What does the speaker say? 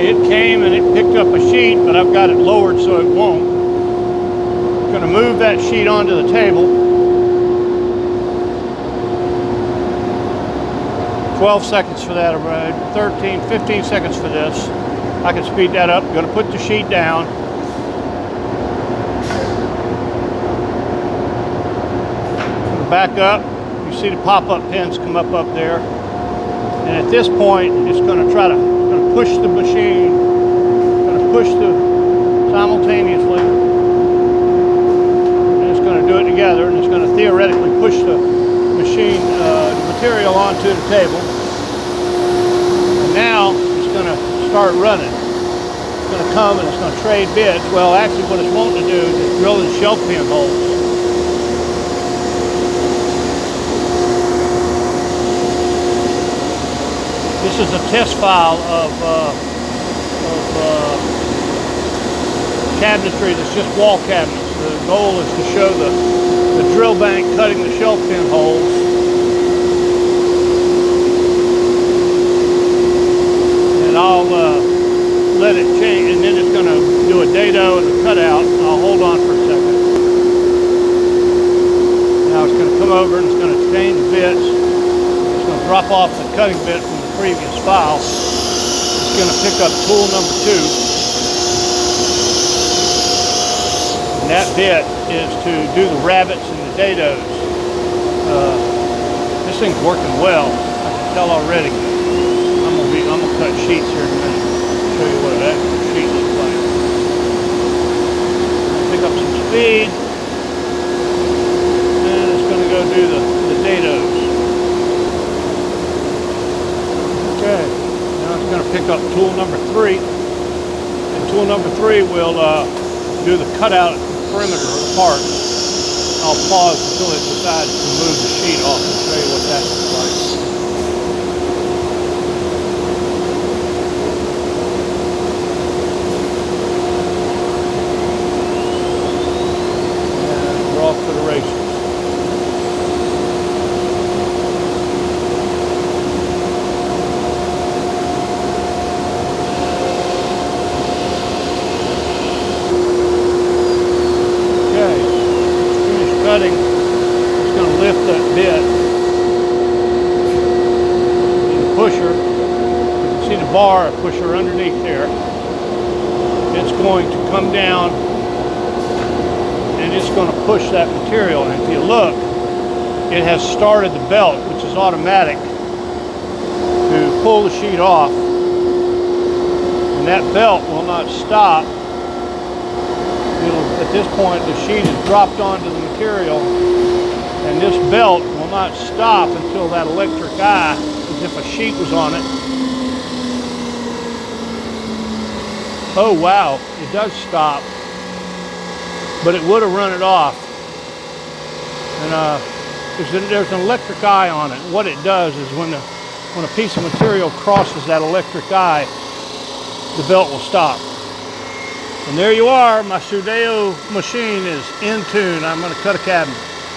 Okay, it came and it picked up a sheet, but I've got it lowered so it won't. I'm going to move that sheet onto the table. 12 seconds for that, 15 seconds for this. I can speed that up. I'm going to put the sheet down. Back up. You see the pop-up pins come up there. And at this point, it's going to try to push the machine, simultaneously. And it's going to do it together, and it's going to theoretically push the machine, material onto the table. And now it's going to start running. It's going to come and it's going to trade bits. Well, actually what it's wanting to do is drill in shelf pin holes. This is a test file of cabinetry that's just wall cabinets. The goal is to show the drill bank cutting the shelf pin holes. And I'll let it change, and then it's going to do a dado and a cutout. I'll hold on for a second. Now it's going to come over and it's going to change bits. It's going to drop off the cutting bit from the previous file. It's going to pick up tool number 2. And that bit is to do the rabbets and the dados. This thing's working well. I can tell already. I'm gonna cut sheets here in a minute. Show you what that sheet looks like. Pick up some speed, and it's going to go do the dados. Okay, now it's going to pick up tool number 3, and tool number 3 will do the cutout perimeter of the part. I'll pause until it decides to move the sheet off and show you what that looks like. And we're off to the races. Cutting, it's going to lift that bit in the pusher. You can see the bar pusher underneath there. It's going to come down and it's going to push that material. And if you look, it has started the belt, which is automatic, to pull the sheet off. And that belt will not stop. At this point, the sheet is dropped onto the material, and this belt will not stop until that electric eye, as if a sheet was on it. Oh wow, it does stop, but it would have run it off. And there's an electric eye on it. What it does is when a piece of material crosses that electric eye, the belt will stop. And there you are, my Sudeo machine is in tune. I'm going to cut a cabinet.